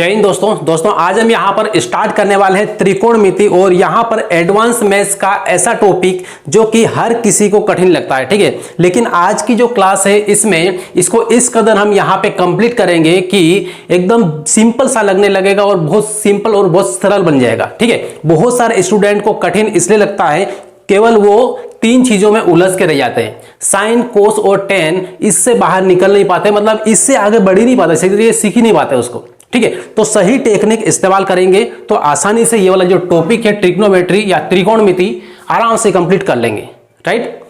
जय हिंद दोस्तों आज हम यहाँ पर स्टार्ट करने वाले हैं त्रिकोणमिति और यहाँ पर एडवांस मैथ्स का ऐसा टॉपिक जो कि हर किसी को कठिन लगता है। ठीक है, लेकिन आज की जो क्लास है इसमें इसको इस कदर हम यहाँ पे कंप्लीट करेंगे कि एकदम सिंपल सा लगने लगेगा और बहुत सिंपल और बहुत सरल बन जाएगा। ठीक है, बहुत सारे स्टूडेंट को कठिन इसलिए लगता है केवल वो तीन चीजों में उलझ के रह जाते हैं, साइन कोस और टेन, इससे बाहर निकल नहीं पाते, मतलब इससे आगे बढ़ ही नहीं पाते, सीख ही नहीं पाते उसको। ठीक है, तो सही टेक्निक इस्तेमाल करेंगे तो आसानी से ये वाला जो टॉपिक है ट्रिग्नोमेट्री या त्रिकोणमिति आराम से कंप्लीट कर लेंगे। राइट,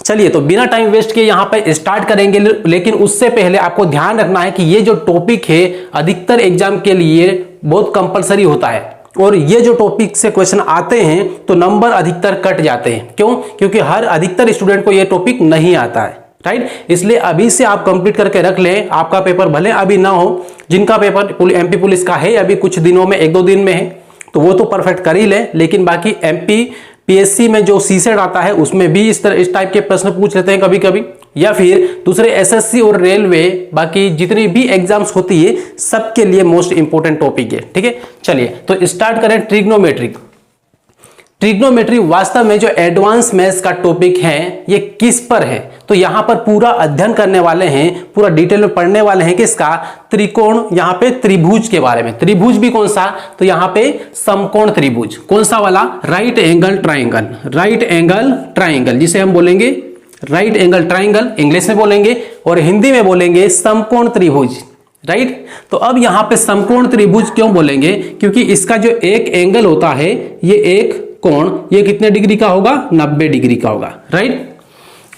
चलिए तो बिना टाइम वेस्ट किए यहाँ पे स्टार्ट करेंगे, लेकिन उससे पहले आपको ध्यान रखना है कि ये जो टॉपिक है अधिकतर एग्जाम के लिए बहुत कंपलसरी होता है और ये जो टॉपिक से क्वेश्चन आते हैं तो नंबर अधिकतर कट जाते हैं। क्यों? क्योंकि हर अधिकतर स्टूडेंट को ये टॉपिक नहीं आता है। राइट, इसलिए अभी से आप कंप्लीट करके रख लें। आपका पेपर भले अभी ना हो, जिनका पेपर एमपी पुलिस का है अभी कुछ दिनों में, एक दो दिन में है, तो वो तो परफेक्ट कर ही ले, लेकिन बाकी एमपी पीएससी में जो सीसेट आता है उसमें भी इस टाइप के प्रश्न पूछ लेते हैं कभी कभी, या फिर दूसरे एसएससी और रेलवे, बाकी जितनी भी एग्जाम्स होती है सबके लिए मोस्ट इंपोर्टेंट टॉपिक है। ठीक है, चलिए तो स्टार्ट करें। ट्रिग्नोमेट्री वास्तव में जो एडवांस मैथ्स का टॉपिक है ये किस पर है, तो यहां पर पूरा अध्ययन करने वाले हैं, पूरा डिटेल में पढ़ने वाले हैं किसका, त्रिकोण, यहां पे त्रिभुज के बारे में। त्रिभुज भी कौन सा, तो यहां पे समकोण त्रिभुज, कौन सा वाला, राइट एंगल ट्राइंगल, जिसे हम बोलेंगे राइट एंगल ट्राइंगल इंग्लिश में बोलेंगे और हिंदी में बोलेंगे समकोण त्रिभुज। राइट, तो अब यहां पे समकोण त्रिभुज क्यों बोलेंगे, क्योंकि इसका जो एक एंगल होता है, ये एक कोण, ये कितने डिग्री का होगा, 90 डिग्री का होगा। राइट,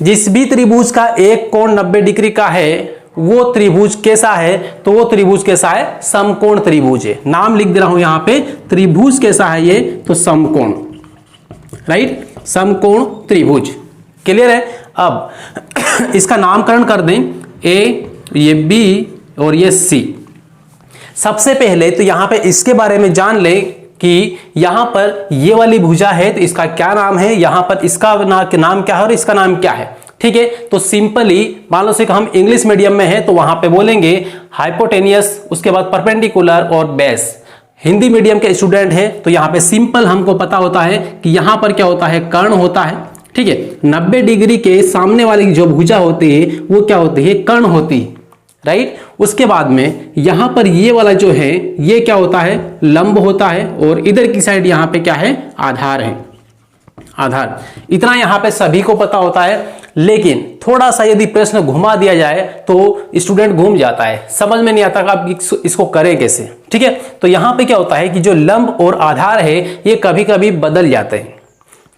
जिस भी त्रिभुज का एक कोण 90 डिग्री का है वो त्रिभुज कैसा है, तो वो त्रिभुज कैसा है, समकोण त्रिभुज है। नाम लिख दे रहा हूं यहां पे, त्रिभुज कैसा है ये, तो समकोण। राइट, समकोण त्रिभुज, क्लियर है। अब इसका नामकरण कर दें, ए, ये बी और ये सी। सबसे पहले तो यहां पे इसके बारे में जान लें कि यहां पर ये वाली भुजा है तो इसका क्या नाम है, यहां पर इसका नाम क्या है और इसका नाम क्या है। ठीक है, तो सिंपली मान लो से हम इंग्लिश मीडियम में है तो वहां पे बोलेंगे हाइपोटेनियस, उसके बाद परपेंडिकुलर और बेस। हिंदी मीडियम के स्टूडेंट हैं तो यहां पे सिंपल हमको पता होता है कि यहां पर क्या होता है, कर्ण होता है। ठीक है, 90 डिग्री के सामने वाली जो भुजा होती है वो क्या होती है, कर्ण होती है। राइट, उसके बाद में यहां पर ये वाला जो है ये क्या होता है, लंब होता है, और इधर की साइड यहां पे क्या है, आधार है, आधार। इतना यहां पे सभी को पता होता है, लेकिन थोड़ा सा यदि प्रश्न घुमा दिया जाए तो स्टूडेंट घूम जाता है, समझ में नहीं आता कि आप इसको करें कैसे। ठीक है, तो यहां पे क्या होता है कि जो लंब और आधार है ये कभी कभी बदल जाते हैं।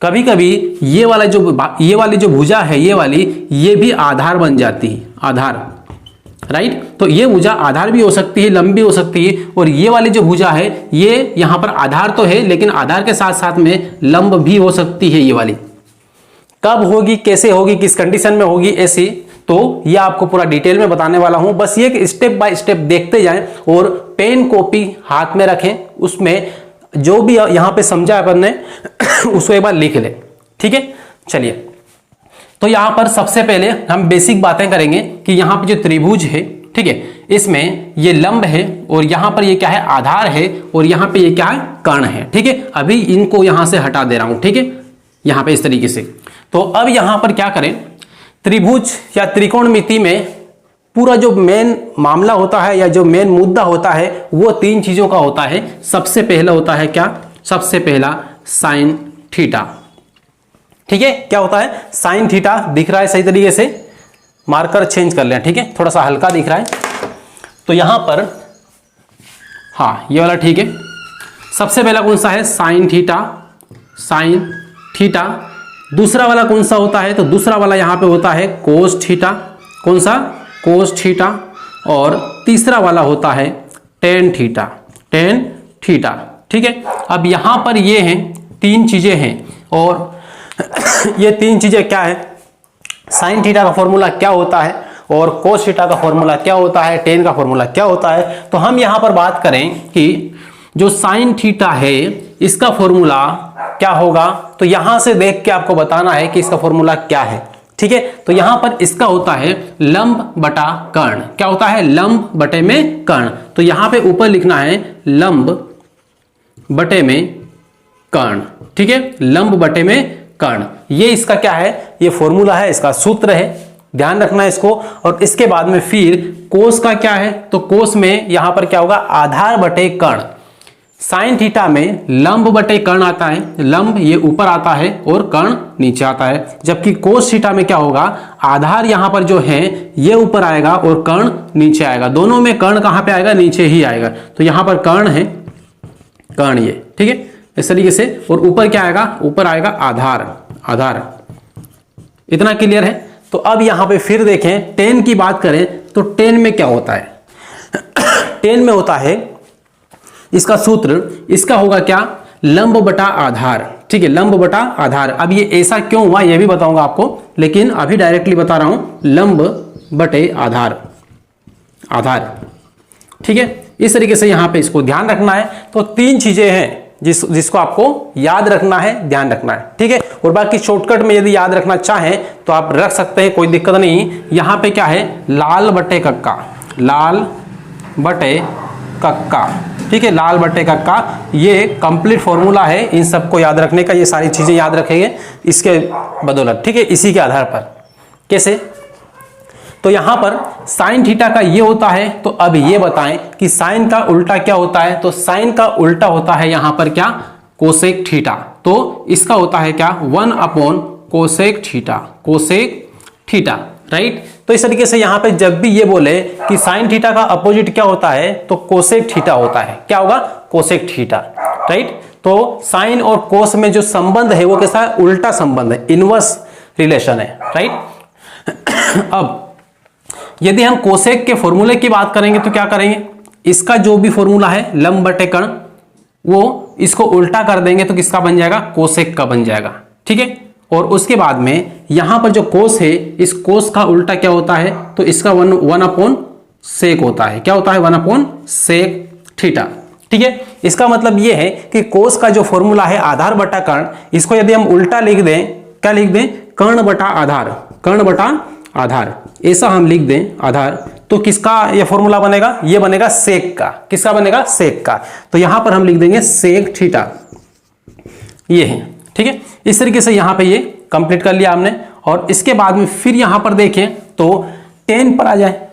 कभी कभी ये वाली जो भुजा है ये भी आधार बन जाती है, आधार। राइट, तो ये भुजा आधार भी हो सकती है, लंबी हो सकती है, और ये वाली जो भुजा है ये यहां पर आधार तो है लेकिन आधार के साथ साथ में लंब भी हो सकती है। ये वाली कब होगी, कैसे होगी, किस कंडीशन में होगी ऐसी, तो ये आपको पूरा डिटेल में बताने वाला हूं। बस ये स्टेप बाय स्टेप देखते जाएं और पेन कॉपी हाथ में रखें, उसमें जो भी यहां पे समझा अपन ने उसको एक बार लिख ले। ठीक है, चलिए तो यहां पर सबसे पहले हम बेसिक बातें करेंगे कि यहां पे जो त्रिभुज है, ठीक है, इसमें ये लंब है और यहां पर ये क्या है, आधार है, और यहां पे ये क्या है, कर्ण है। ठीक है, अभी इनको यहां से हटा दे रहा हूं। ठीक है, यहां पे इस तरीके से। तो अब यहां पर क्या करें, त्रिभुज या त्रिकोणमिति में पूरा जो मेन मामला होता है या जो मेन मुद्दा होता है वो तीन चीजों का होता है। सबसे पहला होता है क्या, सबसे पहला साइन थीटा। ठीक है, क्या होता है, साइन थीटा। दिख रहा है सही तरीके से, मार्कर चेंज कर लें। ठीक है, थोड़ा सा हल्का दिख रहा है तो यहां पर, हाँ ये वाला ठीक है। सबसे पहला कौन सा है, साइन थीटा, साइन थीटा। दूसरा वाला कौन सा होता है, तो दूसरा वाला यहां पे होता है कोस थीटा। कौन सा, कोस थीटा। और तीसरा वाला होता है टेन थीटा, टेन थीटा। ठीक है, अब यहां पर ये हैं तीन चीजें हैं, और ये तीन चीजें क्या है, साइन थीटा का फॉर्मूला क्या होता है और कोस थीटा का फॉर्मूला क्या होता है, टेन का फॉर्मूला क्या होता है। तो हम यहां पर बात करें कि जो साइन थीटा है इसका फॉर्मूला क्या होगा, तो यहां से देख के आपको बताना है कि इसका फॉर्मूला क्या है। ठीक है। तो यहां पर इसका होता है लंब बटा कर्ण। क्या होता है? लंब बटे में कर्ण। तो यहां पे ऊपर लिखना है लंब बटे में कर्ण, ठीक है, लंब बटे में कर्ण। ये इसका क्या है? ये फॉर्मूला है, इसका सूत्र है, ध्यान रखना है इसको। और इसके बाद में फिर कोस का क्या है? तो कोस में यहां पर क्या होगा? आधार बटे कर्ण। साइन थीटा में लंब बटे कर्ण आता है, लंब ये ऊपर आता है और कर्ण नीचे आता है। जबकि कोस थीटा में क्या होगा? आधार यहां पर जो है ये ऊपर आएगा और कर्ण नीचे आएगा। दोनों में कर्ण कहां पे आएगा? नीचे ही आएगा। तो यहां पर कर्ण है, कर्ण ये, ठीक है, इस तरीके से। और ऊपर क्या आएगा? ऊपर आएगा आधार, आधार। इतना क्लियर है? तो अब यहां पे फिर देखें, टेन की बात करें तो टेन में क्या होता है? टेन में होता है इसका सूत्र, इसका होगा क्या? लंब बटा आधार, ठीक है, लंब बटा आधार। अब ये ऐसा क्यों हुआ ये भी बताऊंगा आपको, लेकिन अभी डायरेक्टली बता रहा हूं, लंब बटे आधार, आधार, ठीक है। इस तरीके से यहां पे इसको ध्यान रखना है। तो तीन चीजें हैं जिसको आपको याद रखना है, ध्यान रखना है, ठीक है। और बाकी शॉर्टकट में यदि याद रखना चाहें तो आप रख सकते हैं, कोई दिक्कत नहीं। यहां पे क्या है? लाल बटे कक्का, लाल बटे कक्का, ठीक है, लाल बटे कक्का। ये कंप्लीट फॉर्मूला है इन सबको याद रखने का। ये सारी चीजें याद रखेंगे इसके बदौलत, ठीक है, इसी के आधार पर। कैसे? तो यहां पर साइन थीटा का ये होता है। तो अब ये बताएं कि साइन का उल्टा क्या होता है? तो साइन का उल्टा होता है यहां पर क्या? Cosec theta. तो इसका होता है क्या? 1 upon cosec theta, cosec theta, right. तो इस तरीके से यहां पे जब भी ये बोले कि साइन थीटा का अपोजिट क्या होता है, तो कोसेक थीटा होता है। क्या होगा? Cosec theta, right. तो साइन और कोस में जो संबंध है वो कैसा है? उल्टा संबंध है, इनवर्स रिलेशन है, राइट। अब यदि हम कोसेक के फॉर्मूले की बात करेंगे तो क्या करेंगे? इसका जो भी फॉर्मूला है लंब बटे कर्ण, वो इसको उल्टा कर देंगे तो किसका बन जाएगा? कोसेक का बन जाएगा, ठीक है। और उसके बाद में यहां पर जो कोस है, इस कोस का उल्टा क्या होता है? तो इसका वन अपॉन सेक होता है। क्या होता है? 1 अपॉन सेक थीटा, ठीक है। इसका मतलब यह है कि कोस का जो फॉर्मूला है आधार बटा कर्ण, इसको यदि हम उल्टा लिख दें, क्या लिख दें? कर्ण बटा आधार, कर्ण बटा आधार, ऐसा हम लिख दें आधार, तो किसका ये फॉर्मूला बनेगा? ये बनेगा सेक का। किसका बनेगा? सेक का। तो यहां पर हम लिख देंगे सेक थीटा, ये है, ठीक है। इस तरीके से यहां पे ये कंप्लीट कर लिया हमने। और इसके बाद में फिर यहां पर देखें तो 10 पर आ जाए।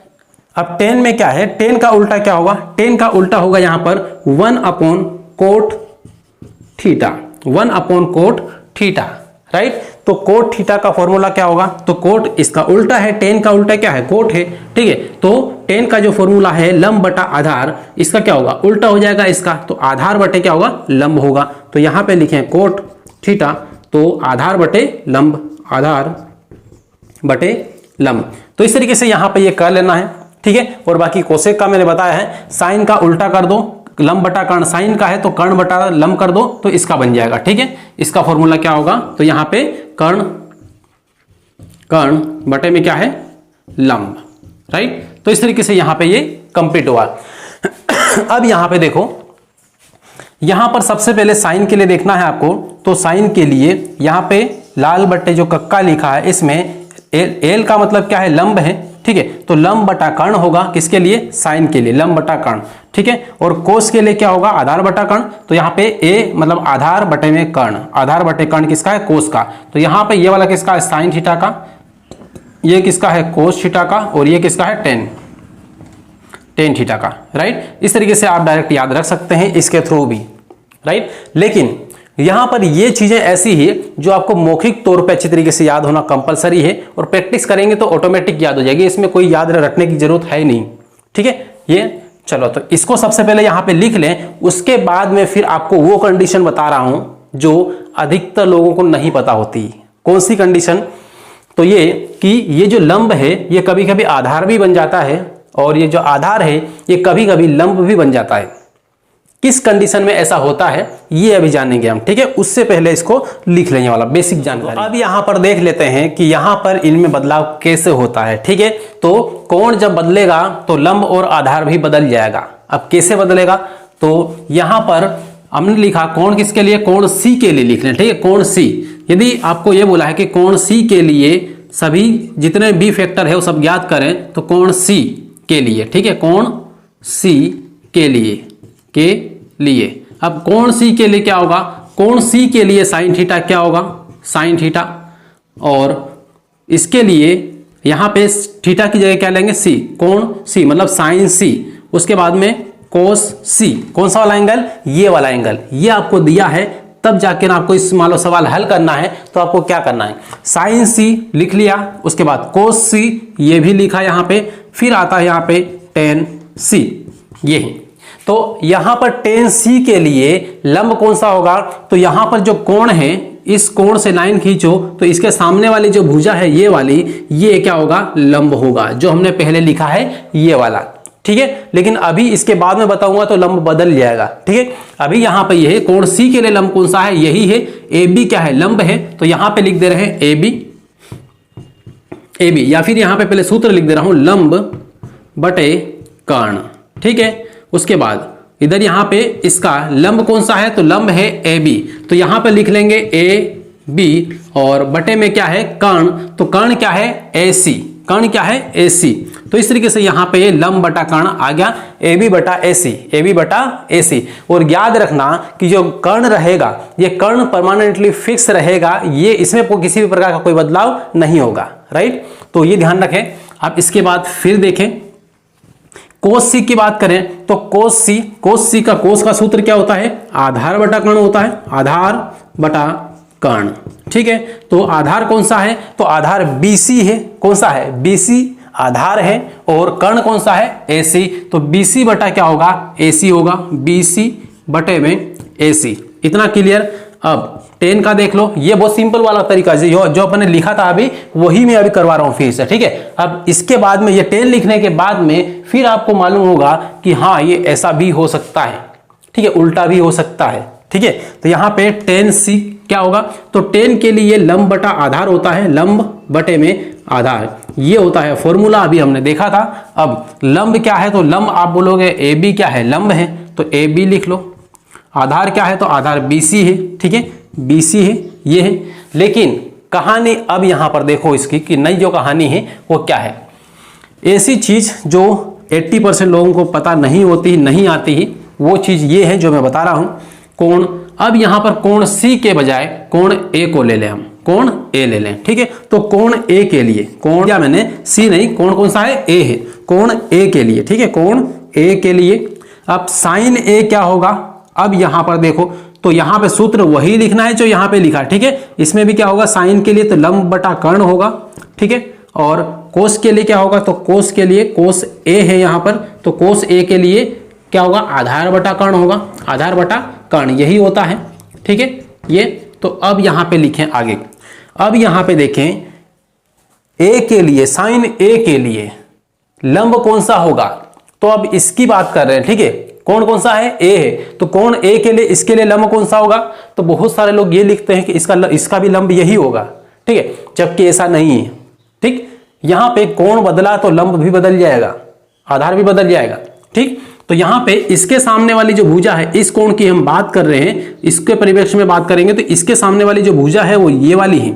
अब 10 में क्या है? 10 का उल्टा क्या होगा? 10 का उल्टा होगा यहां पर 1 upon cot theta, 1 upon cot theta, right. तो कोट थीटा का फॉर्मूला क्या होगा? तो कोट इसका उल्टा है, 10 का उल्टा क्या है? कोट है, ठीक है। तो 10 का जो फॉर्मूला है लंब बटा आधार, इसका क्या होगा? उल्टा हो जाएगा इसका। तो आधार बटे क्या होगा? लंब होगा। तो यहां पे लिखें कोट थीटा, तो आधार बटे लंब, आधार बटे लंब। तो इस तरीके से यहां पे ये कर लेना है, ठीक है। और बाकी कोसेक का मैंने बताया है, साइन का उल्टा कर दो, लंब बटा कर्ण साइन का है तो कर्ण बटा लंब कर दो तो इसका बन जाएगा, ठीक है। इसका फॉर्मूला क्या होगा? तो यहां पे कर्ण, कर्ण बटे में क्या है? लंब, राइट। तो इस तरीके से यहां पे ये कंप्लीट हुआ। अब यहां पे देखो, यहां पर सबसे पहले साइन के लिए देखना है आपको। तो साइन के लिए यहां पे लाल बट्टे जो कक्का लिखा है, इसमें एल का मतलब क्या है? लंब है, ठीक है। तो लंब बटा कर्ण होगा किसके लिए? साइन के लिए, लंब बटा कर्ण, ठीक है। और कोस के लिए क्या होगा? आधार बटा कर्ण। तो यहाँ पे ए मतलब आधार बटे में कर्ण, आधार बटे कर्ण किसका है? कोस का। तो यहाँ पे ये वाला किसका है? साइन थीटा का। ये किसका है? कोस थीटा का। और ये किसका है? टेन थीटा का, राइट। इस तरीके से आप डायरेक्ट याद रख सकते हैं इसके थ्रू भी, राइट। लेकिन यहां पर ये चीजें ऐसी है जो आपको मौखिक तौर पे अच्छी तरीके से याद होना कंपलसरी है, और प्रैक्टिस करेंगे तो ऑटोमेटिक याद हो जाएगी, इसमें कोई याद रखने की जरूरत है नहीं, ठीक है। ये चलो, तो इसको सबसे पहले यहां पे लिख लें। उसके बाद में फिर आपको वो कंडीशन बता रहा हूं जो अधिकतर लोगों को नहीं पता होती। कौन सी कंडीशन? तो ये कि ये जो लंब है ये कभी कभी आधार भी बन जाता है, और ये जो आधार है ये कभी कभी लंब भी बन जाता है। किस कंडीशन में ऐसा होता है ये अभी जानेंगे हम, ठीक है। उससे पहले इसको लिख लेंगे वाला बेसिक जानकारी। तो अब यहां पर देख लेते हैं कि यहां पर इनमें बदलाव कैसे होता है, ठीक है। तो कोण जब बदलेगा तो लंब और आधार भी बदल जाएगा। अब कैसे बदलेगा? तो यहां पर हमने लिखा कोण किसके लिए? कोण सी के लिए लिख लें, ठीक है। कोण सी, यदि आपको यह बोला है कि कोण सी के लिए सभी जितने बी फैक्टर है वो सब ज्ञात करें तो कोण सी के लिए, ठीक है, कोण सी के लिए अब कोण सी के लिए क्या होगा, कोण सी के लिए साइन थीटा क्या होगा, साइन थीटा, और इसके लिए यहां पे थीटा की जगह क्या लेंगे, सी, कोण सी मतलब साइन सी, उसके बाद में कोस सी, कौन सा वाला एंगल, ये वाला एंगल, ये आपको दिया है, तब जाके ना आपको इस मान लो सवाल हल करना है तो आपको क्या करना है, साइन सी लिख लिया, उसके बाद कोस सी ये भी लिखा यहां पे, फिर आता है यहां पे टेन सी, ये तो यहां पर टेन सी के लिए लंब कौन सा होगा, तो यहां पर जो कोण है इस कोण से लाइन खींचो तो इसके सामने वाली जो भुजा है ये वाली, ये क्या होगा, लंब होगा, जो हमने पहले लिखा है ये वाला, ठीक है। लेकिन अभी इसके बाद में बताऊंगा तो लंब बदल जाएगा, ठीक है। अभी यहां पे ये है कोण सी के लिए लंब कौन सा है, यही है, ए बी क्या है, लंब है, तो यहां पे लिख दे रहे हैं ए बी, या फिर यहां पे पहले सूत्र लिख दे रहा हूं लंब बटे कर्ण, ठीक है। उसके बाद इधर यहां पे इसका लंब कौन सा है, तो लंब है ए बी, तो यहां पे लिख लेंगे ए बी, और बटे में क्या है कर्ण, तो कर्ण क्या है ए सी, कर्ण क्या है ए सी, तो इस तरीके से यहां पे लंब बटा कर्ण आ गया ए बी बटा ए सी, ए बी बटा ए सी। और याद रखना कि जो कर्ण रहेगा ये कर्ण परमानेंटली फिक्स रहेगा, ये इसमें किसी भी प्रकार का कोई बदलाव नहीं होगा, राइट, तो ये ध्यान रखें। अब इसके बाद फिर देखें कोस सी की बात करें तो कोस सी का कोस का सूत्र क्या होता है, आधार बटा कर्ण होता है, आधार बटा कर्ण, ठीक है। तो आधार कौन सा है, तो आधार BC है, कौन सा है BC आधार है, और कर्ण कौन सा है AC, तो BC बटा क्या होगा AC होगा, BC बटे में AC, इतना क्लियर। अब टेन का देख लो, ये बहुत सिंपल वाला तरीका है, जो अपने लिखा था अभी वही मैं अभी करवा रहा हूं फिर से, ठीक है। अब इसके बाद में ये टेन लिखने के बाद में फिर आपको मालूम होगा कि हाँ ये ऐसा भी हो सकता है, ठीक है, उल्टा भी हो सकता है, ठीक है। तो यहाँ पे टेन सी क्या होगा, तो टेन के लिए लंब बटा आधार होता है, लंब बटे में आधार, ये होता है फॉर्मूला, अभी हमने देखा था। अब लंब क्या है, तो लंब आप बोलोगे ए बी क्या है, लंब है, तो ए बी लिख लो, आधार क्या है, तो आधार BC है, ठीक है, BC है, ये है। लेकिन कहानी अब यहां पर देखो इसकी कि नई जो कहानी है वो क्या है, ऐसी चीज जो 80% लोगों को पता नहीं होती, नहीं आती ही, वो चीज ये है जो मैं बता रहा हूं। कोण, अब यहां पर कोण C के बजाय कोण A को ले लें, हम कोण A ले लें, ठीक है। तो कोण A के लिए, कोण क्या मैंने C नहीं, कोण कौन सा है A है, कोण A के लिए, ठीक है, कोण A के लिए। अब साइन A क्या होगा, अब यहां पर देखो तो यहां पे सूत्र वही लिखना है जो यहां पे लिखा, ठीक है। इसमें भी क्या होगा, साइन के लिए तो लंब बटा कर्ण होगा, ठीक है, और कोस के लिए क्या होगा, तो कोस के लिए कोस A है यहां पर, तो कोस A के लिए क्या होगा, आधार बटा कर्ण होगा, आधार बटा कर्ण यही होता है, ठीक है, ये। तो अब यहां पे लिखें आगे, अब यहां पे देखें A के लिए, साइन A के लिए लंब कौन सा होगा, तो अब इसकी बात कर रहे हैं, ठीक है। कोण कौन सा है, A है, तो कोण A के लिए, इसके लिए लंब कौन सा होगा, तो बहुत सारे लोग ये लिखते हैं कि इसका भी लंब यही होगा, ठीक है, जबकि ऐसा नहीं है, ठीक। यहां पे कोण बदला तो लंब भी बदल जाएगा, आधार भी बदल जाएगा, ठीक। तो यहां पे इसके सामने वाली जो भुजा है, इस कोण की हम बात कर रहे हैं, इसके परिप्रेक्ष्य में बात करेंगे तो इसके सामने वाली जो भुजा है वो ये वाली है,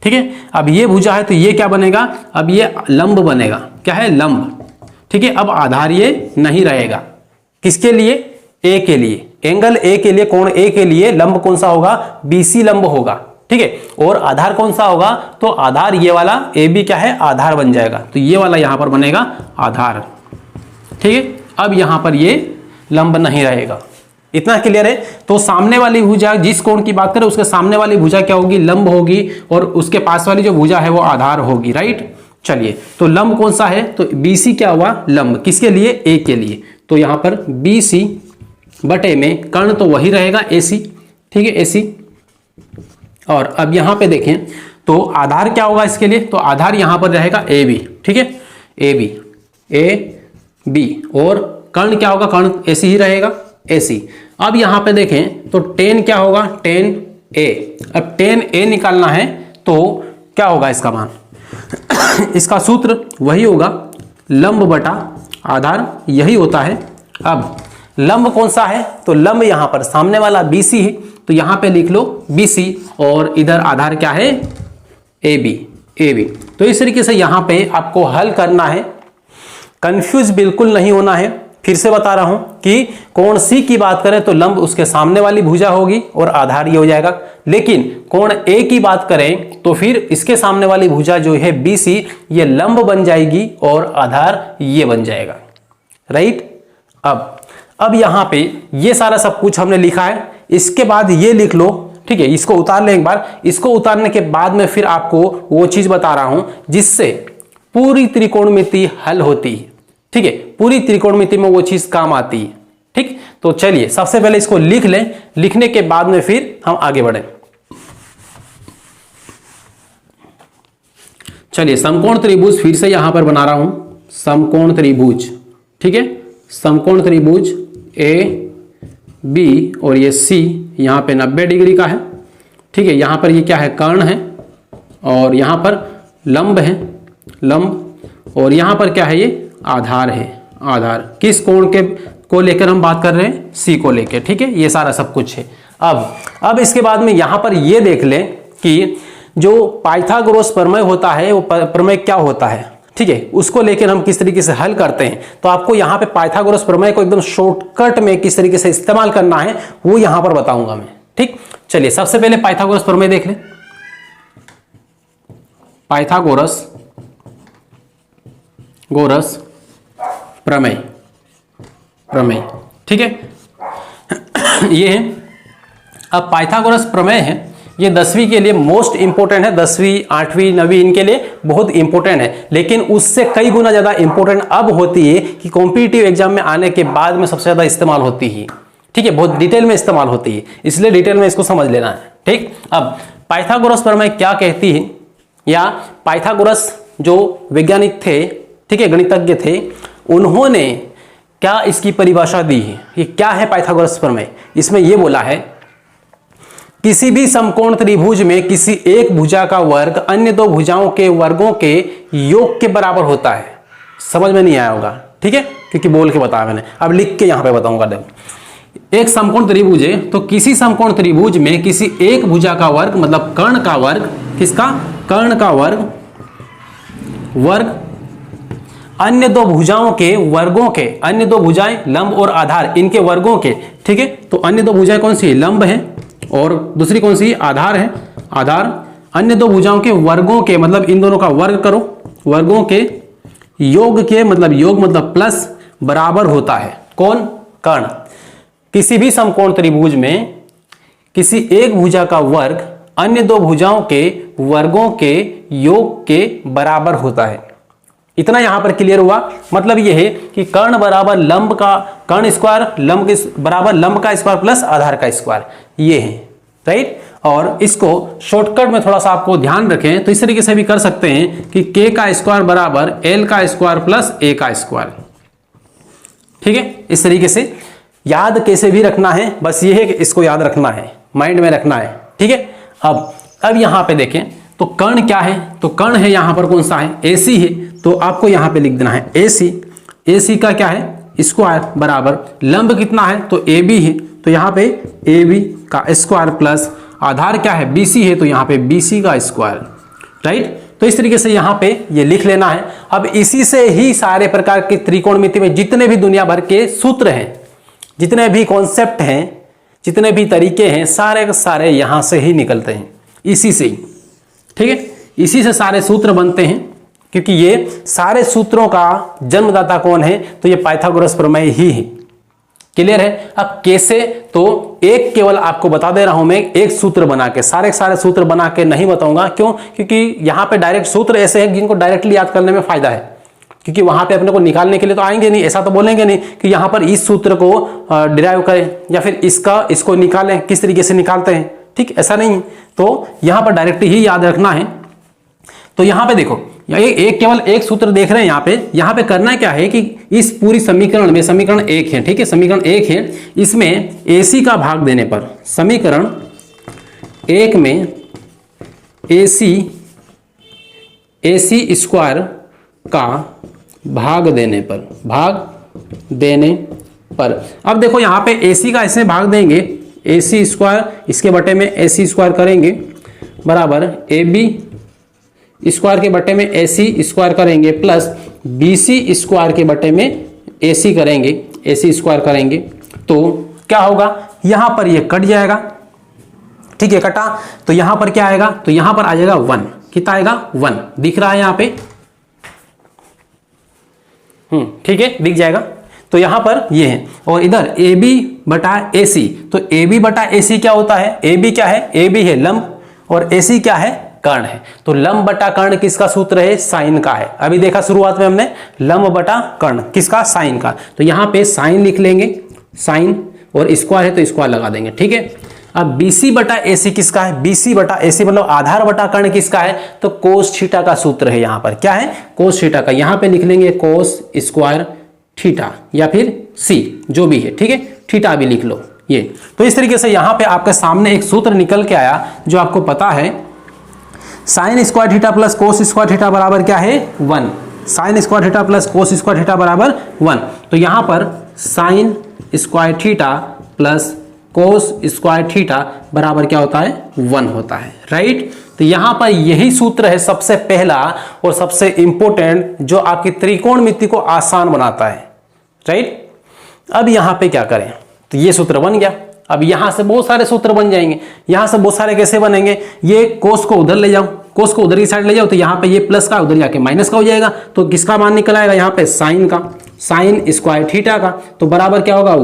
ठीक है। अब ये भुजा है तो ये क्या बनेगा, अब ये लंब बनेगा, क्या है, लंब, ठीक है। अब आधार ये नहीं रहेगा, किसके लिए, A के लिए, एंगल A के लिए, कोण A के लिए लंब कौन सा होगा, BC लंब होगा, ठीक है। और आधार कौन सा होगा, तो आधार ये वाला AB क्या है, आधार बन जाएगा, तो ये वाला यहां पर बनेगा आधार, ठीक है। अब यहां पर ये लंब नहीं रहेगा, इतना क्लियर है। तो सामने वाली भुजा, जिस कोण की बात करें उसके सामने वाली भुजा क्या होगी, लंब होगी, और उसके पास वाली जो भुजा है वो आधार होगी, राइट। चलिए, तो लंब कौन सा है, तो BC क्या हुआ, लंब, किसके लिए, A के लिए, तो यहां पर BC बटे में कर्ण तो वही रहेगा AC, ठीक है, AC। और अब यहां पे देखें तो आधार क्या होगा इसके लिए, तो आधार यहां पर रहेगा AB, ठीक है, AB, और कर्ण क्या होगा, कर्ण AC ही रहेगा, AC। अब यहां पे देखें तो टेन क्या होगा, टेन A, अब टेन A निकालना है तो क्या होगा इसका मान इसका सूत्र वही होगा, लंब बटा आधार यही होता है। अब लंब कौन सा है, तो लंब यहां पर सामने वाला BC है, तो यहां पे लिख लो BC, और इधर आधार क्या है AB, AB। तो इस तरीके से यहाँ पे आपको हल करना है, कंफ्यूज बिल्कुल नहीं होना है। फिर से बता रहा हूं कि कोण C की बात करें तो लंब उसके सामने वाली भुजा होगी और आधार ये हो जाएगा, लेकिन कोण A की बात करें तो फिर इसके सामने वाली भुजा जो है BC ये लंब बन जाएगी और आधार ये बन जाएगा, राइट। अब यहां पे ये सारा सब कुछ हमने लिखा है, इसके बाद ये लिख लो, ठीक है। इसको उतार लें एक बार, इसको उतारने के बाद में फिर आपको वो चीज बता रहा हूं जिससे पूरी त्रिकोणमिति हल होती है, ठीक है। पूरी त्रिकोणमिति में वो चीज काम आती है, ठीक। तो चलिए सबसे पहले इसको लिख लें, लिखने के बाद में फिर हम आगे बढ़ें। चलिए समकोण त्रिभुज फिर से यहां पर बना रहा हूं, समकोण त्रिभुज, ठीक है। समकोण त्रिभुज ए बी और ये सी यहां पे 90 डिग्री का है, ठीक है। यहां पर ये क्या है, कर्ण है, और यहां पर लंब है, लंब, और यहां पर क्या है, ये आधार है। आधार किस कोण के को लेकर हम बात कर रहे हैं, सी को लेकर, ठीक है। ये सारा सब कुछ है। अब इसके बाद में यहां पर ये देख लें कि जो पाइथागोरस प्रमेय होता है वो प्रमेय क्या होता है, ठीक है। उसको लेकर हम किस तरीके से हल करते हैं, तो आपको यहां पे पाइथागोरस प्रमेय को एकदम शॉर्टकट में किस तरीके से इस्तेमाल करना है वो यहां पर बताऊंगा मैं, ठीक। चलिए सबसे पहले पाइथागोरस प्रमेय देख लें। पाइथागोरस प्रमेय, ठीक है। ये है। अब पाइथागोरस प्रमेय है, ये 10वीं के लिए मोस्ट इंपोर्टेंट है, 10वीं 8वीं 9वीं इनके लिए बहुत इंपोर्टेंट है, लेकिन उससे कई गुना ज्यादा इंपोर्टेंट अब होती है कि कॉम्पिटिटिव एग्जाम में आने के बाद में सबसे ज्यादा इस्तेमाल होती है, ठीक है। बहुत डिटेल में इस्तेमाल होती है, इसलिए डिटेल में इसको समझ लेना है, ठीक। अब पाइथागोरस प्रमेय क्या कहती है, या पाइथागोरस जो वैज्ञानिक थे, ठीक है, गणितज्ञ थे, उन्होंने क्या इसकी परिभाषा दी है। ये क्या है पाइथागोरस प्रमेय, इसमें यह बोला है किसी भी समकोण त्रिभुज में किसी एक भुजा का वर्ग अन्य दो भुजाओं के वर्गों के योग के बराबर होता है। समझ में नहीं आया होगा, ठीक है, क्योंकि बोल के बताया मैंने, अब लिख के यहां पे बताऊंगा। देखो एक समकोण त्रिभुज है, तो किसी समकोण त्रिभुज में किसी एक भुजा का वर्ग मतलब कर्ण का वर्ग, किसका, कर्ण का वर्ग अन्य दो भुजाओं के वर्गों के, अन्य दो भुजाएं लंब और आधार, इनके वर्गों के, ठीक है। तो अन्य दो भुजाएं कौन सी है, लंब है, और दूसरी कौन सी, आधार है, आधार। अन्य दो भुजाओं के वर्गों के मतलब इन दोनों का वर्ग करो, वर्गों के योग के मतलब योग मतलब प्लस बराबर होता है कौन, कर्ण। किसी भी समकोण त्रिभुज में किसी एक भुजा का वर्ग अन्य दो भुजाओं के वर्गों के योग के बराबर होता है। इतना यहां पर क्लियर हुआ। मतलब यह है कि कर्ण बराबर लंब का, कर्ण स्क्वायर लंब के बराबर लंब का स्क्वायर प्लस आधार का स्क्वायर, ये है, राइट। और इसको शॉर्टकट में थोड़ा सा आपको ध्यान रखें तो इस तरीके से भी कर सकते हैं कि k का स्क्वायर बराबर l का स्क्वायर प्लस a का स्क्वायर, ठीक है। इस तरीके से याद कैसे भी रखना है, बस ये है कि इसको याद रखना है, माइंड में रखना है, ठीक है। अब यहां पे देखें तो कर्ण क्या है, तो कर्ण है यहां पर कौन सा है, AC है, तो आपको यहां पे लिख देना है AC का क्या है, स्क्वायर बराबर लंब कितना है, तो AB है, तो यहां पे AB का स्क्वायर प्लस आधार क्या है, BC है, तो यहां पे BC का स्क्वायर, राइट। तो इस तरीके से यहां पे ये लिख लेना है। अब इसी से ही सारे प्रकार के त्रिकोणमिति में जितने भी दुनिया भर के सूत्र हैं, जितने भी कॉन्सेप्ट हैं, जितने भी तरीके हैं, सारे के सारे यहां से ही निकलते हैं, इसी से ही, ठीक है। इसी से सारे सूत्र बनते हैं, क्योंकि ये सारे सूत्रों का जन्मदाता कौन है, तो ये पाइथागोरस प्रमेय ही है। क्लियर है। अब कैसे, तो एक केवल आपको बता दे रहा हूं मैं, एक सूत्र बना के, सारे सूत्र बना के नहीं बताऊंगा, क्यों, क्योंकि यहां पे डायरेक्ट सूत्र ऐसे हैं जिनको डायरेक्टली याद करने में फायदा है, क्योंकि वहां पे अपने को निकालने के लिए तो आएंगे नहीं, ऐसा तो बोलेंगे नहीं कि यहां पर इस सूत्र को डिराइव करें या फिर इसको निकालें, किस तरीके से निकालते हैं, ठीक, ऐसा नहीं। तो यहां पर डायरेक्ट ही याद रखना है। तो यहां पे देखो, एक केवल एक सूत्र देख रहे हैं यहां पे करना क्या है कि इस पूरी समीकरण में, समीकरण 1 है, ठीक है, समीकरण 1 है, इसमें AC का भाग देने पर, समीकरण 1 में AC स्क्वायर का भाग देने पर, अब देखो यहां पे AC का इसमें भाग देंगे, AC स्क्वायर इसके बटे में AC स्क्वायर करेंगे बराबर AB स्क्वायर के बटे में AC स्क्वायर करेंगे प्लस BC स्क्वायर के बटे में AC करेंगे, AC स्क्वायर करेंगे तो क्या होगा, यहां पर ये कट जाएगा, ठीक है, कटा तो यहां पर क्या आएगा, तो यहां पर आ जाएगा 1, कितना आएगा 1, दिख रहा है यहां पे, ठीक है, दिख जाएगा। तो यहां पर ये है और इधर AB बटा AC, तो AB बटा AC क्या होता है, AB क्या है, AB है लंब और AC क्या है, कर्ण है। तो लंब बटा कर्ण किसका सूत्र है, साइन का है। अभी देखा शुरुआत में हमने लंब बटा कर्ण किसका, साइन का। तो यहां पे साइन लिख लेंगे, साइन और स्क्वायर है तो स्क्वायर लगा देंगे, ठीक है। अब BC बटा AC किसका है, BC बटा AC मतलब आधार बटा कर्ण किसका है, तो कोस थीटा का सूत्र है। यहां पर क्या है, कोस थीटा का, यहां पे लिख लेंगे कोस स्क्वायर थीटा या फिर C जो भी है, ठीक है, थीटा भी लिख लो ये। तो इस तरीके से यहां पे आपके सामने एक सूत्र निकल के आया जो आपको पता है, sine square theta plus cos square theta बराबर क्या है 1, sine square theta plus cos square theta बराबर 1। तो यहां पर sine square theta plus cos square theta बराबर क्या होता है, 1 होता है, राइट। तो यहां पर यही सूत्र है सबसे पहला और सबसे इंपॉर्टेंट जो आपकी त्रिकोणमिति को आसान बनाता है, राइट। अब यहां पे क्या करें, तो ये सूत्र बन गया। अब यहां से बहुत सारे सूत्र बन जाएंगे, यहां से बहुत सारे कैसे बनेंगे, ये कोस को उधर ले जाओ, कोस को उधर की साइड ले जाओ तो यहां पे ये प्लस का उधर जाके माइनस का हो जाएगा, तो किसका मान निकल आएगा यहां पे, साइन का, साइन स्क्वायर थीटा का। तो बराबर क्या होगा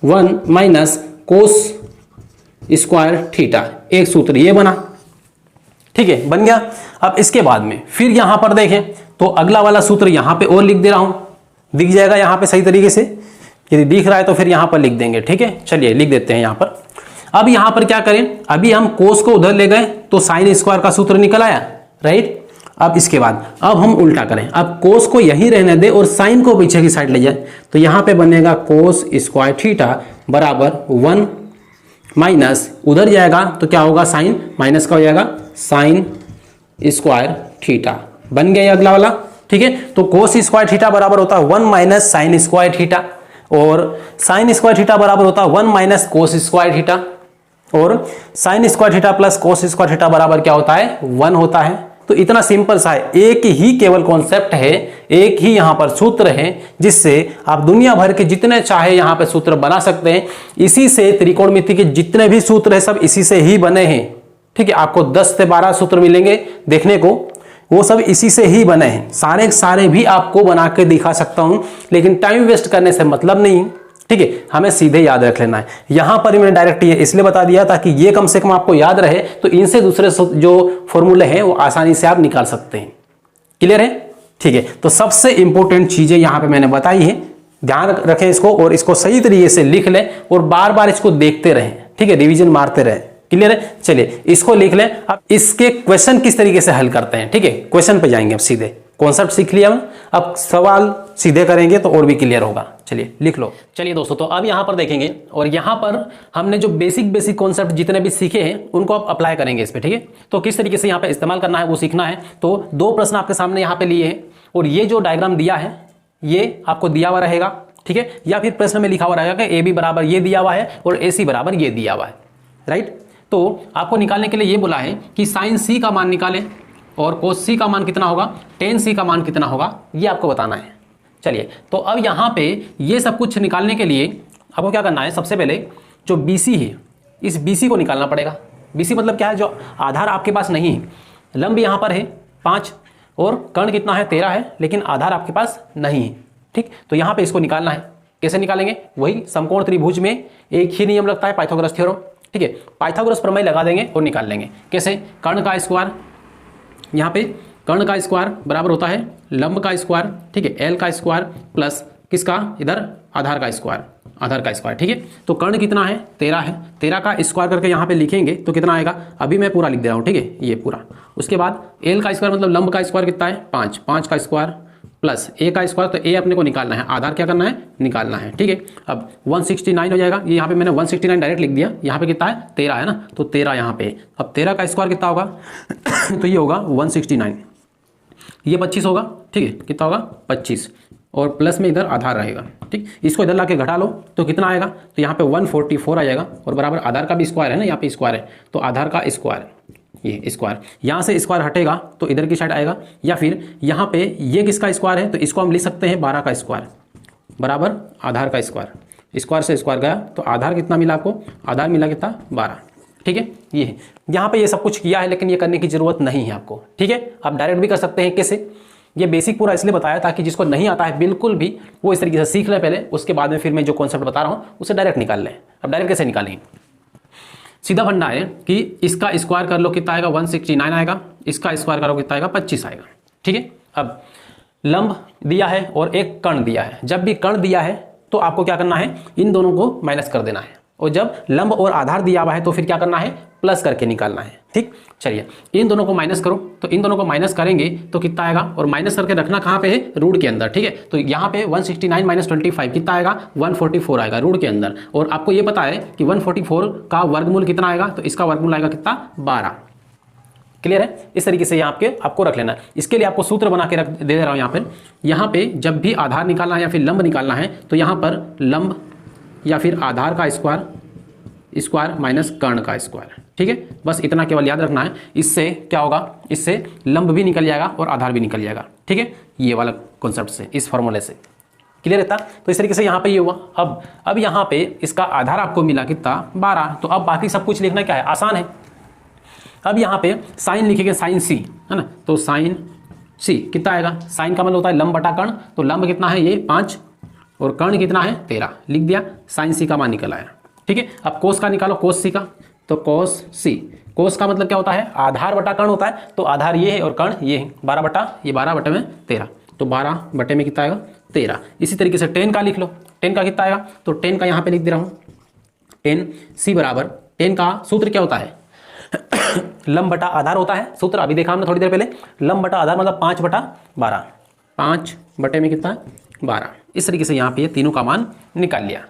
1 माइनस कोस स्क्वायर थीटा, एक सूत्र ये बना, ठीक है, बन गया। अब इसके बाद में फिर यहां पर देखें तो अगला वाला सूत्र यहां पे और लिख दे रहा हूं, दिख जाएगा यहां पे सही तरीके से, यदि दिख रहा है तो फिर यहां पर लिख देंगे, ठीक है। चलिए लिख देते हैं यहां पर। अब यहां पर क्या करें, अभी हम कोस को उधर ले गए तो साइन स्क्वायर का सूत्र निकल आया, राइट। अब इसके बाद अब हम उल्टा करें, अब कोस को यही रहने दे और साइन को पीछे की साइड ले जाए, तो यहां पे बनेगा कोस स्क्वायर थीटा बराबर 1 माइनस उधर जाएगा तो क्या होगा, साइन माइनस का हो जाएगा साइन स्क्वायर थीटा, बन गया अगला वाला, ठीक है। तो कोस स्क्वायर थीटा बराबर होता है 1 माइनस साइन स्क्वायर थीटा और साइन स्क्वायर थीटा बराबर होता है 1 माइनस कोस स्क्वायर थीटा और sine square theta plus cos square theta बराबर क्या होता है, 1 होता है। तो इतना सिंपल सा है, एक ही केवल कॉन्सेप्ट है, एक ही यहां पर सूत्र है जिससे आप दुनिया भर के जितने चाहे यहां पर सूत्र बना सकते हैं। इसी से त्रिकोणमिति के जितने भी सूत्र है सब इसी से ही बने हैं, ठीक है। आपको 10 से 12 सूत्र मिलेंगे देखने को, वो सब इसी से ही बने हैं, सारे सारे भी आपको बना के दिखा सकता हूं, लेकिन टाइम वेस्ट करने से मतलब नहीं, ठीक है, हमें सीधे याद रख लेना है। यहां पर मैंने डायरेक्ट ये इसलिए बता दिया ताकि ये कम से कम आपको याद रहे, तो इनसे दूसरे जो फॉर्मूले हैं वो आसानी से आप निकाल सकते हैं। क्लियर है, ठीक है। तो सबसे इंपॉर्टेंट चीजें यहां पे मैंने बताई है, ध्यान रखें इसको और इसको सही तरीके से लिख लें और बार बार इसको देखते रहें, ठीक है, रिवीजन मारते रहें। क्लियर है, चलिए इसको लिख लें। अब इसके क्वेश्चन किस तरीके से हल करते हैं, ठीक है, क्वेश्चन पे जाएंगे अब सीधे, कॉन्सेप्ट सीख लिया हम, अब सवाल सीधे करेंगे तो और भी क्लियर होगा। चलिए लिख लो। चलिए दोस्तों, तो अब यहां पर देखेंगे और यहां पर हमने जो बेसिक कॉन्सेप्ट जितने भी सीखे हैं उनको आप अप्लाई करेंगे इस पे, ठीक है। तो किस तरीके से यहां पे इस्तेमाल करना है वो सीखना है। तो 2 प्रश्न आपके सामने यहां पे लिए हैं और ये जो डायग्राम दिया है ये आपको दिया हुआ रहेगा, ठीक है, या फिर प्रश्न में लिखा हुआ रहेगा कि AB बराबर ये दिया हुआ है और AC बराबर ये दिया हुआ है, राइट। तो आपको निकालने के लिए ये बोला है कि साइन C का मान निकालें और कोस C का मान कितना होगा, टेन C का मान कितना होगा, ये आपको बताना है। चलिए, तो अब यहाँ पे ये सब कुछ निकालने के लिए आपको क्या करना है, सबसे पहले जो BC है इस BC को निकालना पड़ेगा। BC मतलब क्या है, जो आधार आपके पास नहीं है, लंब यहाँ पर है 5 और कर्ण कितना है 13 है, लेकिन आधार आपके पास नहीं है, ठीक। तो यहाँ पे इसको निकालना है, कैसे निकालेंगे, वही समकोण त्रिभुज में एक ही नियम लगता है, पाइथागोरस थ्योरम, ठीक है। पाइथागोरस प्रमेय लगा देंगे और निकाल लेंगे। कैसे, कर्ण का स्क्वायर, यहाँ पे कर्ण का स्क्वायर बराबर होता है लंब का स्क्वायर, ठीक है, L का स्क्वायर प्लस किसका, इधर आधार का स्क्वायर, ठीक है। तो कर्ण कितना है 13 है, 13 का स्क्वायर करके यहाँ पे लिखेंगे तो कितना आएगा, अभी मैं पूरा लिख दे रहा हूँ, ठीक है, ये पूरा। उसके बाद L का स्क्वायर मतलब लंब का स्क्वायर कितना है 5, 5 का स्क्वायर प्लस A का स्क्वायर, तो A अपने को निकालना है, आधार क्या करना है, निकालना है, ठीक है। अब 169 हो जाएगा, ये यहाँ पे मैंने 169 डायरेक्ट लिख दिया, यहाँ पे कितना है 13 है ना, तो 13 यहाँ पे। अब 13 का स्क्वायर कितना होगा तो ये होगा 169, ये 25 होगा, ठीक है, कितना होगा 25 और प्लस में इधर आधार रहेगा, ठीक। इसको इधर ला के घटा लो तो कितना आएगा, तो यहाँ पे 144 आ जाएगा और बराबर आधार का भी स्क्वायर है ना, यहाँ पे स्क्वायर है तो आधार का स्क्वायर, ये स्क्वायर, यहाँ से स्क्वायर हटेगा तो इधर की साइड आएगा, या फिर यहाँ पे ये किसका स्क्वायर है तो इसको हम लिख सकते हैं 12 का स्क्वायर बराबर आधार का स्क्वायर। स्क्वायर से स्क्वायर गया तो आधार कितना मिला आपको, आधार मिला कितना 12। ठीक है, ये है। यहाँ पे ये सब कुछ किया है लेकिन ये करने की जरूरत नहीं है आपको। ठीक है, आप डायरेक्ट भी कर सकते हैं। कैसे, ये बेसिक पूरा इसलिए बताया ताकि जिसको नहीं आता है बिल्कुल भी वो इस तरीके से सीख ले पहले, उसके बाद में फिर मैं जो कॉन्सेप्ट बता रहा हूँ उसे डायरेक्ट निकाल लें। अब डायरेक्ट कैसे निकालें, सीधा फंडा है कि इसका स्क्वायर कर लो कितना आएगा 169 आएगा, इसका स्क्वायर करो कितना आएगा 25 आएगा। ठीक है, अब लंब दिया है और एक कर्ण दिया है। जब भी कर्ण दिया है तो आपको क्या करना है, इन दोनों को माइनस कर देना है, और जब लंब और आधार दिया हुआ है तो फिर क्या करना है, प्लस करके निकालना है। ठीक, चलिए इन दोनों को माइनस करो, तो इन दोनों को माइनस करेंगे तो कितना आएगा, और माइनस करके रखना कहाँ पे है, रूट के अंदर। ठीक है, तो यहाँ पे 169 माइनस 25 कितना आएगा 144 आएगा रूट के अंदर, और आपको ये पता है कि 144 का वर्गमूल कितना आएगा, तो इसका वर्गमूल आएगा कितना 12। क्लियर है, इस तरीके से यहाँ पे आपको रख लेना है। इसके लिए आपको सूत्र बना के दे रहा हूँ यहाँ पे जब भी आधार निकालना है या फिर लंब निकालना है तो यहाँ पर लंब या फिर आधार का स्क्वायर माइनस कर्ण का स्क्वायर। ठीक है, बस इतना केवल याद रखना है। इससे क्या होगा, इससे लंब भी निकल जाएगा और आधार भी निकल जाएगा। ठीक है, ये वाला कॉन्सेप्ट से, इस फॉर्मूले से क्लियर रहता। तो इस तरीके से यहाँ पे ये हुआ। अब यहाँ पे इसका आधार आपको मिला कितना 12, तो अब बाकी सब कुछ लिखना क्या है, आसान है। अब यहाँ पे साइन लिखेंगे, साइन सी है ना, तो साइन सी कितना आएगा, साइन का मतलब होता है लंब बटा कर्ण, तो लंब कितना है ये 5 और कर्ण कितना है 13, लिख दिया, साइन सी का मान निकल आया। ठीक है, अब कोस का निकालो, कोस सी का, तो कोस सी, कोस का मतलब क्या होता है, आधार बटा कर्ण होता है, तो आधार ये है और कर्ण ये है, 12 बटे में 13, तो 12 बटे में कितना आएगा 13। इसी तरीके से टेन का लिख लो, टेन का कितना आएगा, तो टेन का यहाँ पे लिख दे रहा हूँ, टेन सी बराबर, टेन का सूत्र क्या होता है लंब बटा आधार होता है सूत्र, अभी देखा हमने थोड़ी देर पहले, लंब बटा आधार मतलब 5 बटा 12, 5 बटे में कितना है 12। इस तरीके से यहाँ पे तीनों का मान निकाल लिया।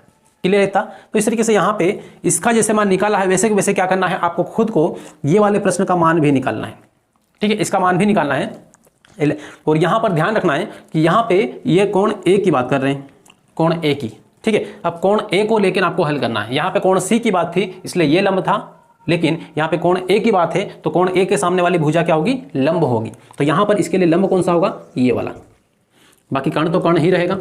क्लियर रहता। तो इस तरीके से यहाँ पे इसका जैसे मान निकाला है वैसे वैसे क्या करना है, आपको खुद को ये वाले प्रश्न का मान भी निकालना है। ठीक है, इसका मान भी निकालना है। और यहाँ पर ध्यान रखना है कि यहाँ पे ये कोण ए की बात कर रहे हैं, कोण ए की। ठीक है, अब कोण ए को लेकर आपको हल करना है। यहाँ पे कोण सी की बात थी इसलिए ये लंब था, लेकिन यहाँ पे कोण ए की बात है तो कोण ए के सामने वाली भुजा क्या होगी, लंब होगी। तो यहाँ पर इसके लिए लंब कौन सा होगा, ये वाला। बाकी कर्ण तो कर्ण ही रहेगा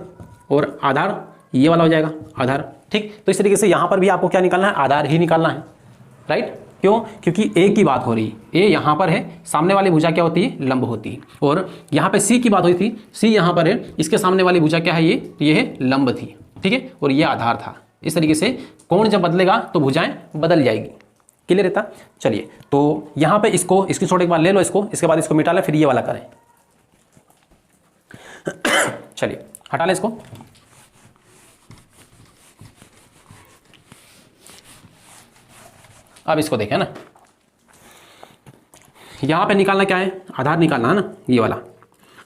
और आधार ये वाला हो जाएगा आधार। ठीक, तो इस तरीके से यहाँ पर भी आपको क्या निकालना है, आधार ही निकालना है। राइट, क्यों, क्योंकि ए की बात हो रही है, ए यहाँ पर है, सामने वाली भुजा क्या होती है, लंब होती है। और यहाँ पे सी की बात हुई थी, सी यहाँ पर है, इसके सामने वाली भुजा क्या है, ये है लंब थी। ठीक है, और ये आधार था। इस तरीके से कोण जब बदलेगा तो भुजाएं बदल जाएगी। क्लियर रहता। चलिए, तो यहाँ पे इसको, इसकी छोटे एक बार ले लो इसको, इसके बाद इसको मिटा ले, फिर ये वाला करें। चलिए हटा ले इसको। अब इसको देखें ना, यहां पे निकालना क्या है, आधार निकालना है ना, ये वाला।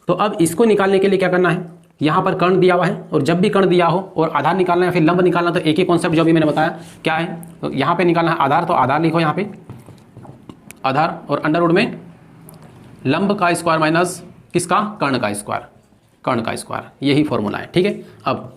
तो अब इसको निकालने के लिए क्या करना है, यहां पर कर्ण दिया हुआ है और जब भी कर्ण दिया हो और आधार निकालना है फिर लंब निकालना, तो एक ही कॉन्सेप्ट जो भी मैंने बताया क्या है, तो यहां पे निकालना है आधार, तो आधार लिखो यहाँ पे आधार, और अंडर रूट में लंब का स्क्वायर माइनस किसका, कर्ण का स्क्वायर, कर्ण का स्क्वायर, यही फॉर्मूला है। ठीक है, अब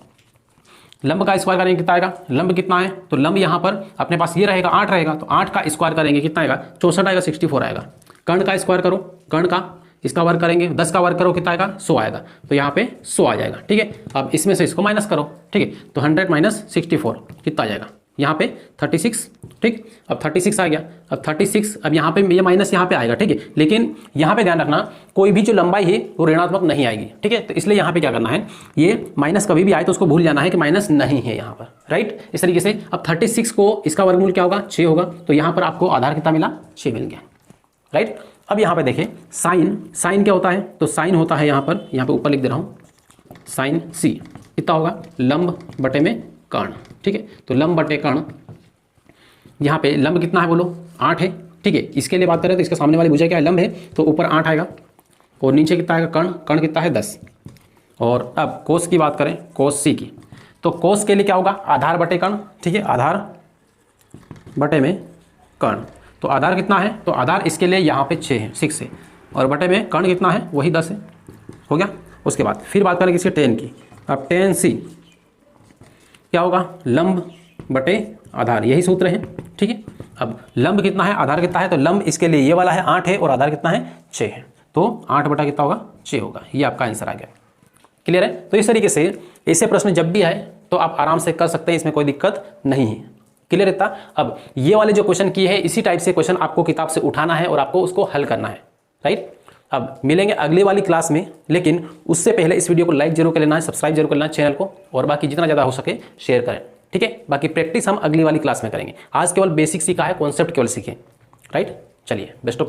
लंब का स्क्वायर करेंगे कितना आएगा, लंब कितना है, तो लंब यहाँ पर अपने पास ये रहेगा 8 रहेगा, तो 8 का स्क्वायर करेंगे कितना आएगा 64 आएगा, 64 आएगा। कर्ण का स्क्वायर करो, कर्ण का इसका वर्ग करेंगे 10 का वर्ग करो कितना आएगा 100 आएगा, तो यहाँ पे 100 आ जाएगा। ठीक है, अब इसमें से इसको माइनस करो। ठीक है, तो 100 माइनस 64 कितना आ जाएगा, यहाँ पे 36। ठीक, अब 36 आ गया, अब 36, अब यहाँ पे ये माइनस यहाँ पे आएगा। ठीक है, लेकिन यहाँ पे ध्यान रखना कोई भी जो लंबाई है वो ऋणात्मक नहीं आएगी। ठीक है, तो इसलिए यहाँ पे क्या करना है, ये माइनस कभी भी आए तो उसको भूल जाना है कि माइनस नहीं है यहाँ पर। राइट, इस तरीके से अब 36 को इसका वर्गमूल क्या होगा 6 होगा, तो यहाँ पर आपको आधार कितना मिला 6 मिल गया। राइट, अब यहाँ पे देखें साइन, साइन क्या होता है, तो साइन होता है यहाँ पे ऊपर लिख दे रहा हूँ, साइन सी कितना होगा, लंब बटे में कर्ण। ठीक है, तो लंब बटे कर्ण, यहाँ पे लंब कितना है बोलो 8 है। ठीक है, इसके लिए बात करें तो इसके सामने वाली भुजा क्या है, लंब है, तो ऊपर 8 आएगा और नीचे कितना आएगा कर्ण, कर्ण कितना है 10। और अब कोस की बात करें, कोस सी की, तो कोस के लिए क्या होगा, आधार बटे कर्ण। ठीक है, आधार बटे में कर्ण, तो आधार कितना है, तो आधार इसके लिए यहाँ पे 6 है, 6 है, और बटे में कर्ण कितना है वही 10 है, हो गया। उसके बाद फिर बात करें इसके टेन की, अब टेन सी क्या होगा, लंब बटे आधार, यही सूत्र है। ठीक है, अब लंब कितना है, आधार कितना है, तो लंब इसके लिए ये वाला है 8 है और आधार कितना है 6 है, तो 8 बटा कितना होगा 6 होगा। ये आपका आंसर आ गया। क्लियर है। तो इस तरीके से ऐसे प्रश्न जब भी आए तो आप आराम से कर सकते हैं, इसमें कोई दिक्कत नहीं है। क्लियर रहता। अब ये वाले जो क्वेश्चन किए हैं इसी टाइप से क्वेश्चन आपको किताब से उठाना है और आपको उसको हल करना है। राइट। अब मिलेंगे अगली वाली क्लास में, लेकिन उससे पहले इस वीडियो को लाइक जरूर कर लेना है, सब्सक्राइब जरूर कर लेना है चैनल को, और बाकी जितना ज़्यादा हो सके शेयर करें। ठीक है। बाकी प्रैक्टिस हम अगली वाली क्लास में करेंगे। आज केवल बेसिक सीखा है, कॉन्सेप्ट केवल सीखे। राइट। चलिए, बेस्ट ऑफ लक।